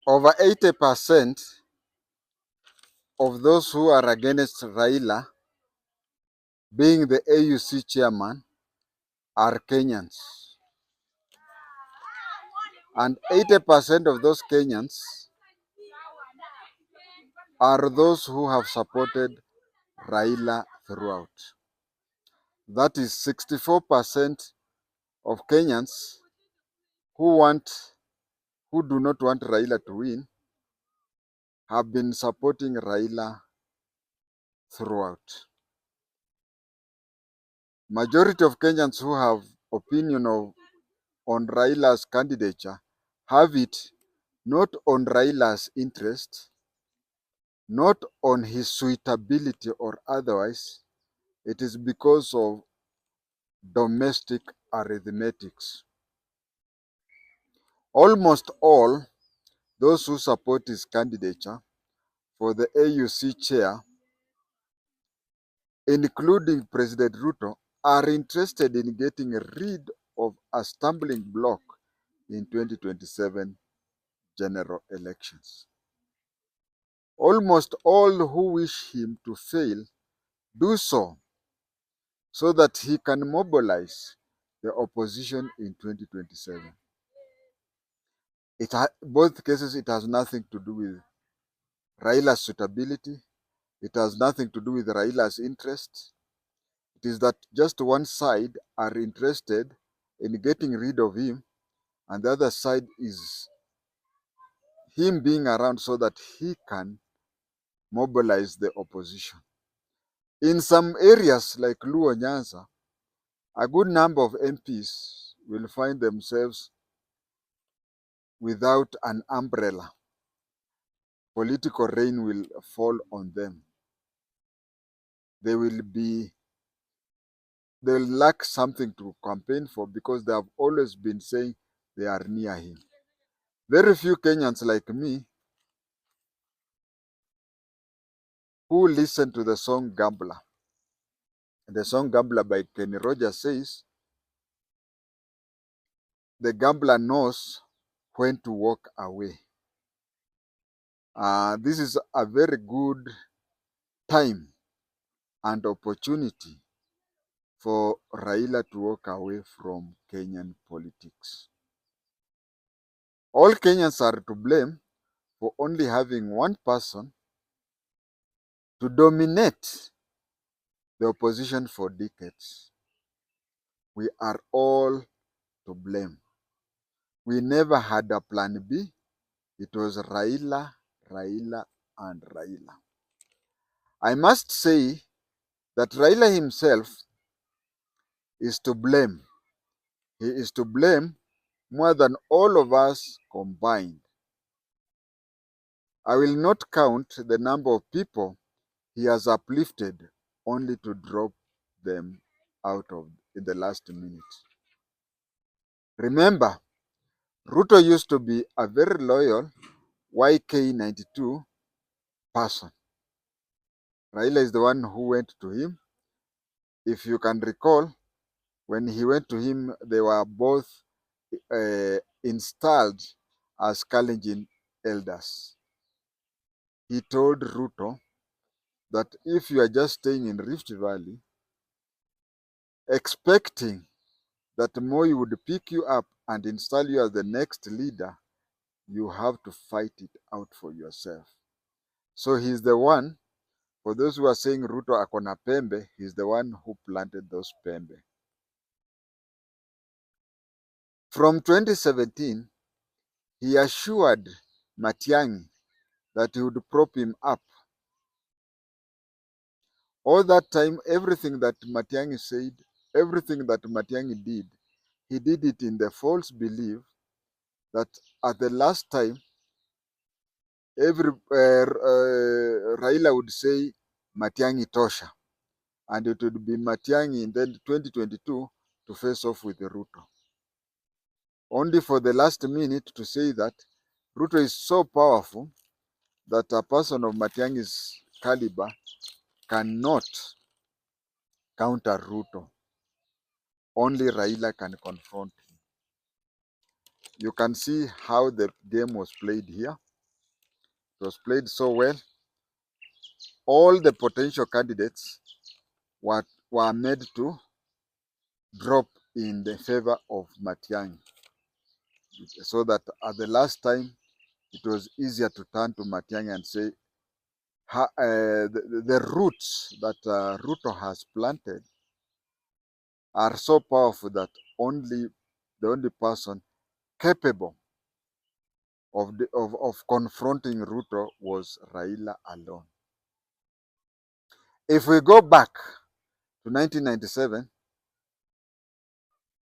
Over 80% of those who are against Raila being the AUC chairman are Kenyans. And 80% of those Kenyans are those who have supported Raila throughout. That is 64% of Kenyans who do not want Raila to win have been supporting Raila throughout. Majority of Kenyans who have opinion on Raila's candidature have it not on Raila's interest, not on his suitability or otherwise. It is because of domestic arithmetics. Almost all those who support his candidature for the AUC chair, including President Ruto, are interested in getting rid of a stumbling block in 2027 general elections. Almost all who wish him to fail do so that he can mobilize the opposition in 2027. Both cases, it has nothing to do with Raila's suitability. It has nothing to do with Raila's interests. It is that just one side are interested in getting rid of him, and the other side is him being around so that he can mobilize the opposition. In some areas like Luo Nyanza, a good number of MPs will find themselves without an umbrella. Political rain will fall on them. They'll lack something to campaign for because they have always been saying they are near him. Very few Kenyans like me who listen to the song Gambler. The song Gambler by Kenny Rogers says, the gambler knows when to walk away. This is a very good time and opportunity for Raila to walk away from Kenyan politics. All Kenyans are to blame for only having one person to dominate the opposition for decades. We are all to blame. We never had a plan B. It was Raila, Raila, and Raila. I must say that Raila himself is to blame. He is to blame more than all of us combined. I will not count the number of people he has uplifted only to drop them out of in the last minute. Remember, Ruto used to be a very loyal YK92 person. Raila is the one who went to him. If you can recall, when he went to him, they were both installed as Kalenjin elders. He told Ruto that if you are just staying in Rift Valley, expecting that Moi would pick you up and install you as the next leader, you have to fight it out for yourself. So he's the one, for those who are saying Ruto akona pembe, he's the one who planted those pembe. From 2017, he assured Matiang'i that he would prop him up. All that time, everything that Matiang'i said, everything that Matiang'i did, he did it in the false belief that at the last time, Raila would say Matiang'i tosha, and it would be Matiang'i in then 2022 to face off with Ruto. Only for the last minute to say that Ruto is so powerful that a person of Matiang'i's caliber cannot counter Ruto. Only Raila can confront him. You can see how the game was played here. It was played so well. All the potential candidates were made to drop in the favor of Matiang'i, so that at the last time it was easier to turn to Matiang'i and say, the roots that Ruto has planted are so powerful that the only person capable of confronting Ruto was Raila alone. If we go back to 1997,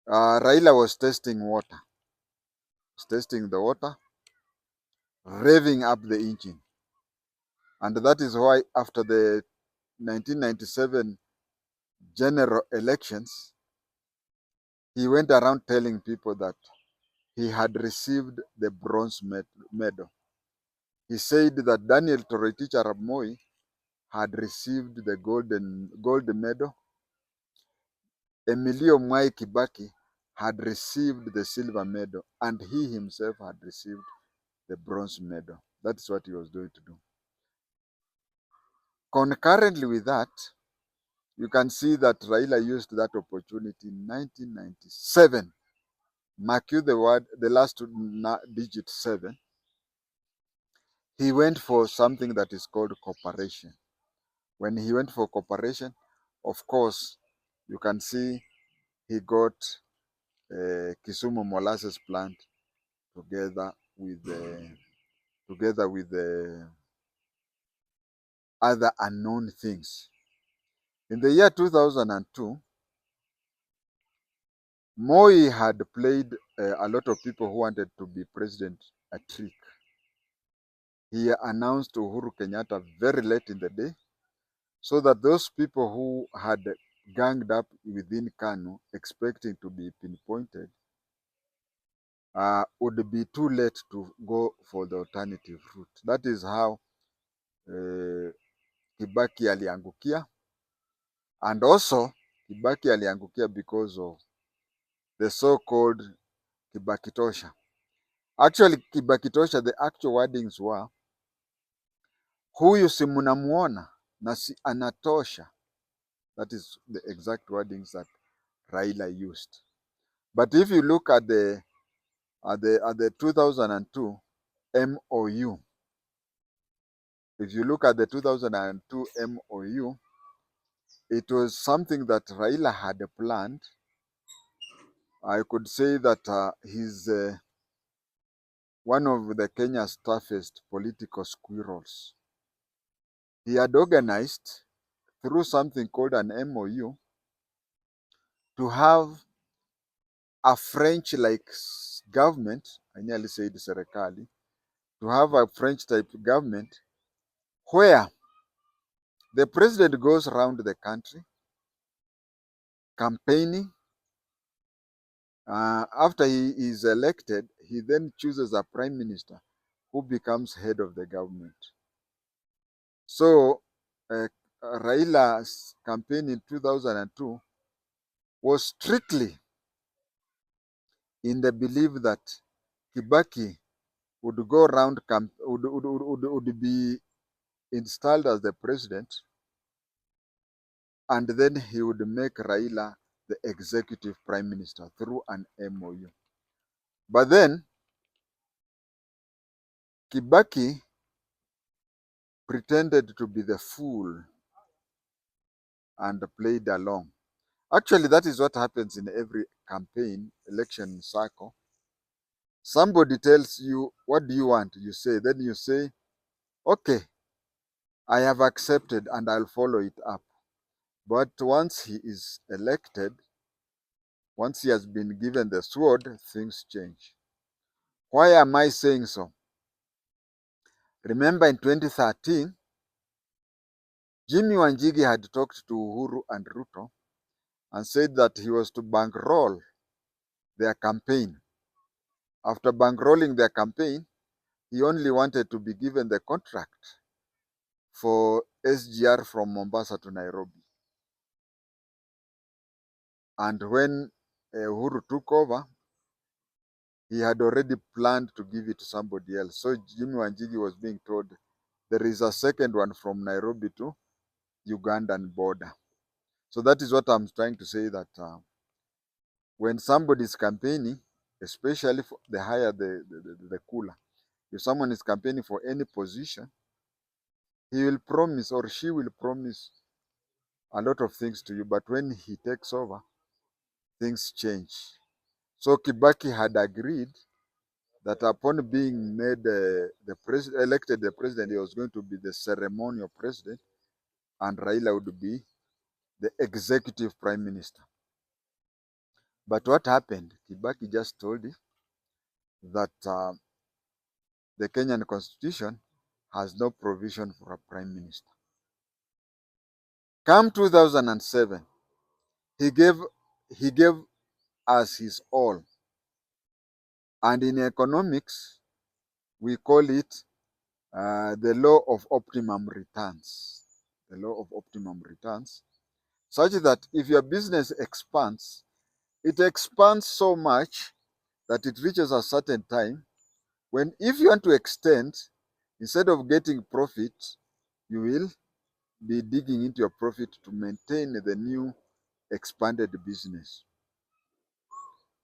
Raila was testing the water, revving up the engine. And that is why after the 1997 general elections, he went around telling people that he had received the bronze medal. He said that Daniel Toroitich arap Moi had received the gold medal. Emilio Mwai Kibaki had received the silver medal, and he himself had received the bronze medal. That's what he was going to do. Concurrently with that, you can see that Raila used that opportunity in 1997. Mark you the word, the last digit 7. He went for something that is called cooperation. When he went for cooperation, of course, you can see he got Kisumu molasses plant together with the other unknown things. In the year 2002, Moi had played a lot of people who wanted to be president a trick. He announced Uhuru Kenyatta very late in the day, so that those people who had ganged up within KANU expecting to be pinpointed would be too late to go for the alternative route. That is how Kibaki aliangukia, and also Kibaki aliangukia because of the so-called Kibaki Tosha. Actually, Kibaki Tosha, the actual wordings were, huyu si mnamuona na si anatosha. That is the exact wordings that Raila used. But if you look at the 2002 MOU, if you look at the 2002 MOU, it was something that Raila had planned. I could say that he's one of the Kenya's toughest political squirrels. He had organized through something called an MOU to have a French-like government, I nearly said Serekali, to have a French-type government where the president goes around the country campaigning. After he is elected, he then chooses a prime minister who becomes head of the government. So Raila's campaign in 2002 was strictly in the belief that Kibaki would go around, would be installed as the president, and then he would make Raila the executive prime minister through an MOU. But then Kibaki pretended to be the fool and played along. Actually, that is what happens in every campaign election cycle. Somebody tells you, what do you want? You say, then you say, okay, I have accepted and I'll follow it up. But once he is elected, once he has been given the sword, things change. Why am I saying so? Remember in 2013, Jimmy Wanjigi had talked to Uhuru and Ruto and said that he was to bankroll their campaign. After bankrolling their campaign, he only wanted to be given the contract for SGR from Mombasa to Nairobi. And when Uhuru took over, he had already planned to give it to somebody else. So Jimmy Wanjigi was being told there is a second one from Nairobi to Ugandan border. So that is what I'm trying to say, that when somebody is campaigning, especially for the higher the cooler, if someone is campaigning for any position, he will promise or she will promise a lot of things to you, but when he takes over, things change. So Kibaki had agreed that upon being made elected the president, he was going to be the ceremonial president, and Raila would be the executive prime minister. But what happened? Kibaki just told you that the Kenyan constitution has no provision for a prime minister. Come 2007, he gave us his all. And in economics, we call it the law of optimum returns. The law of optimum returns, such that if your business expands, it expands so much that it reaches a certain time when, if you want to extend, instead of getting profit, you will be digging into your profit to maintain the new expanded business.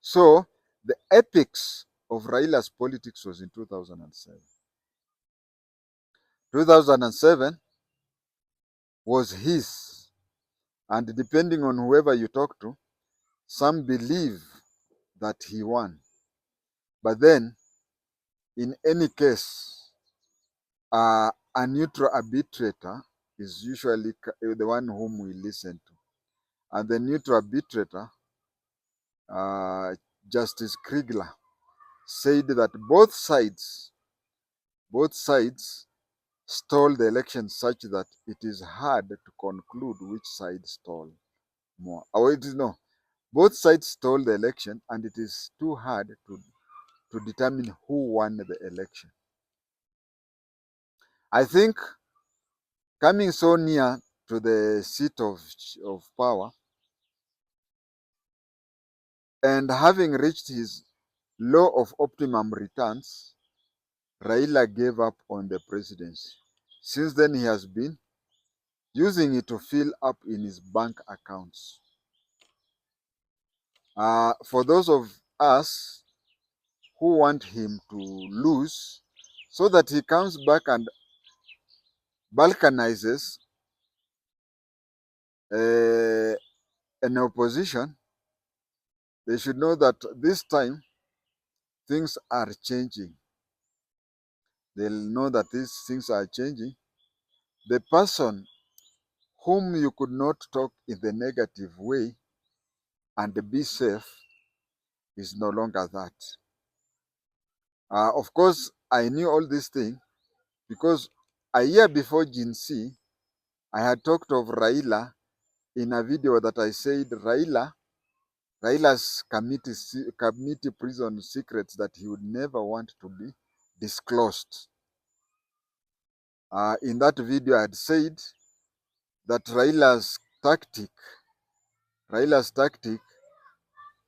So the apex of Raila's politics was in 2007. 2007 was his, and depending on whoever you talk to, some believe that he won. But then, in any case, a neutral arbitrator is usually the one whom we listen to. And the neutral arbitrator, uh, Justice Kriegler, said that both sides stole the election such that it is hard to conclude which side stole more. Or it is no, both sides stole the election, and it is too hard to determine who won the election. I think coming so near to the seat of power and having reached his law of optimum returns, Raila gave up on the presidency. Since then, he has been using it to fill up in his bank accounts. For those of us who want him to lose, so that he comes back and balkanizes an opposition, they should know that this time things are changing. They'll know that these things are changing. The person whom you could not talk in the negative way and be safe is no longer that. Of course, I knew all these things because a year before Jinsi, I had talked of Raila in a video that I said Raila's committee prison secrets that he would never want to be disclosed. In that video, I had said that Raila's tactic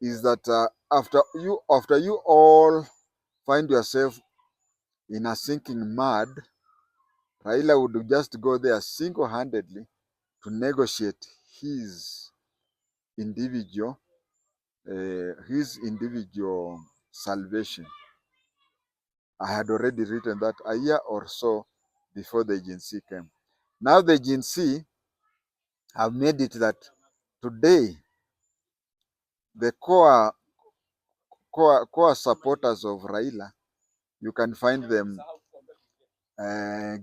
is that after you all find yourself in a sinking mud, Raila would just go there single-handedly to negotiate his individual salvation. I had already written that a year or so before the agency came. Now the agency have made it that today the core supporters of Raila, you can find them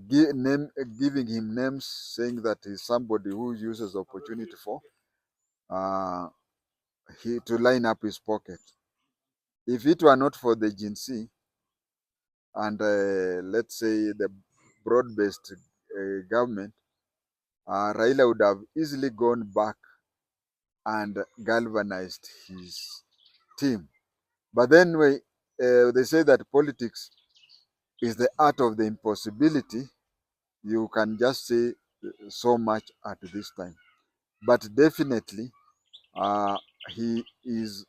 giving him names, saying that he's somebody who uses opportunity for to line up his pocket. If it were not for the agency and let's say the broad-based government, Raila would have easily gone back and galvanized his team. But then they say that politics is the art of the impossibility. You can just say so much at this time. But definitely, he is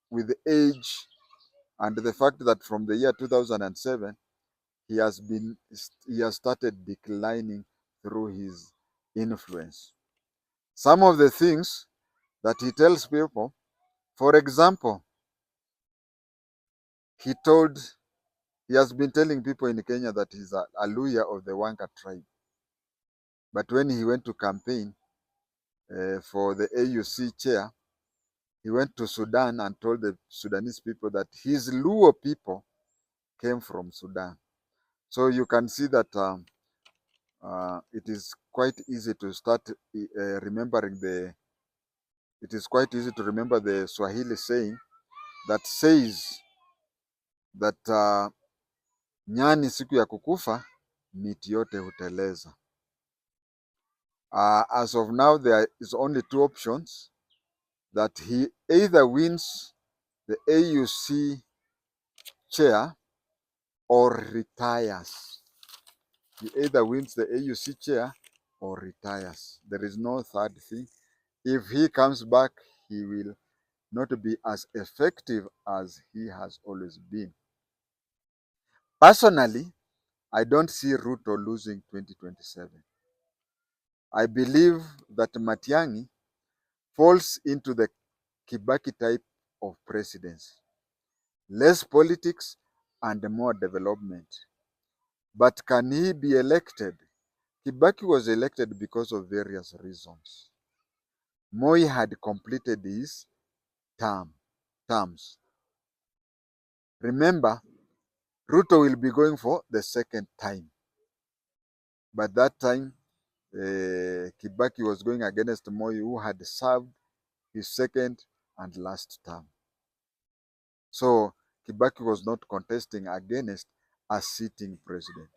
with age And the fact that from the year 2007, he has started declining through his influence. Some of the things that he tells people, for example, he has been telling people in Kenya that he's a Luhya of the Wanka tribe. But when he went to campaign for the AUC chair, he went to Sudan and told the Sudanese people that his Luo people came from Sudan. So you can see that it is quite easy to start remembering it is quite easy to remember the Swahili saying that says that nyani siku ya kukufa miti yote huteleza. As of now, there is only two options, that he either wins the AUC chair or retires. He either wins the AUC chair or retires. There is no third thing. If he comes back, he will not be as effective as he has always been. Personally, I don't see Ruto losing 2027. I believe that Matiang'i falls into the Kibaki type of presidency. Less politics and more development. But can he be elected? Kibaki was elected because of various reasons. Moi had completed his terms. Remember, Ruto will be going for the second time. But that time, Kibaki was going against Moi, who had served his second and last term. So Kibaki was not contesting against a sitting president.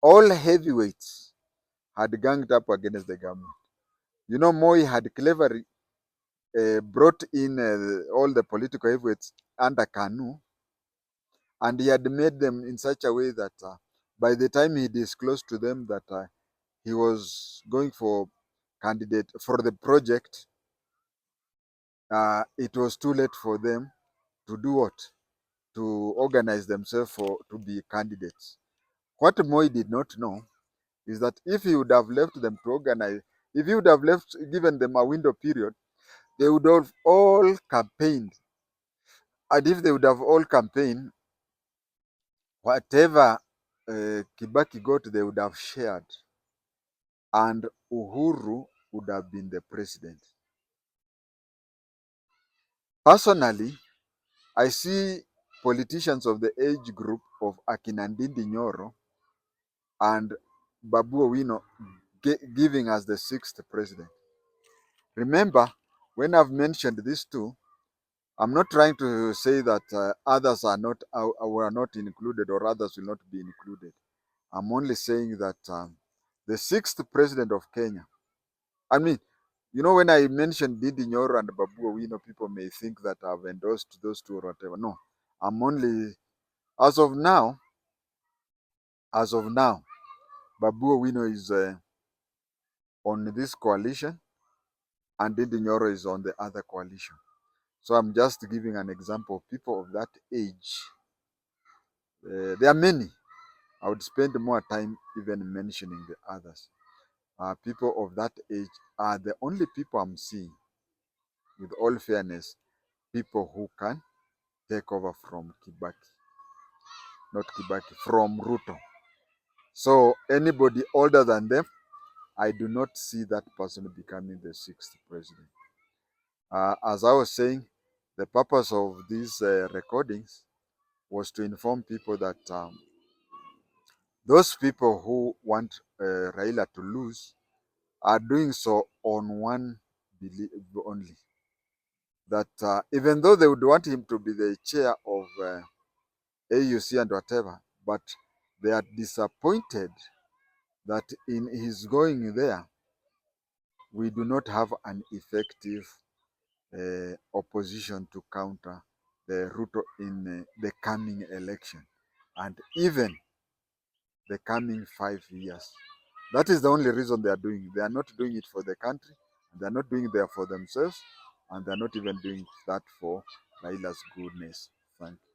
All heavyweights had ganged up against the government. You know, Moi had cleverly brought in all the political heavyweights under Anou, and he had made them in such a way that by the time he disclosed to them that he was going for candidate for the project, it was too late for them to do what? To organize themselves to be candidates. What Moi did not know is that if he would have left them to organize, if he would have given them a window period, they would have all campaigned. And if they would have all campaigned, whatever Kibaki got, they would have shared. And Uhuru would have been the president. Personally, I see politicians of the age group of Akina Ndindi Nyoro and Babu Owino giving us the sixth president. Remember, when I've mentioned these two, I'm not trying to say that others were not included or others will not be included. I'm only saying that the sixth president of Kenya, I mean, you know, when I mentioned Didi Nyoro and Babu Owino, people may think that I've endorsed those two or whatever. No, I'm only, as of now, Babu Owino is on this coalition and Didi Nyoro is on the other coalition. So I'm just giving an example of people of that age. There are many. I would spend more time even mentioning the others. People of that age are the only people I'm seeing, with all fairness, people who can take over from Kibaki. Not Kibaki, from Ruto. So anybody older than them, I do not see that person becoming the sixth president. As I was saying, the purpose of these recordings was to inform people that those people who want Raila to lose are doing so on one belief only. That even though they would want him to be the chair of AUC and whatever, but they are disappointed that in his going there, we do not have an effective opposition to counter the Ruto in the coming election and even the coming 5 years. That is the only reason they are doing it. They are not doing it for the country, they are not doing it there for themselves, and they are not even doing that for Raila's goodness. Thank you.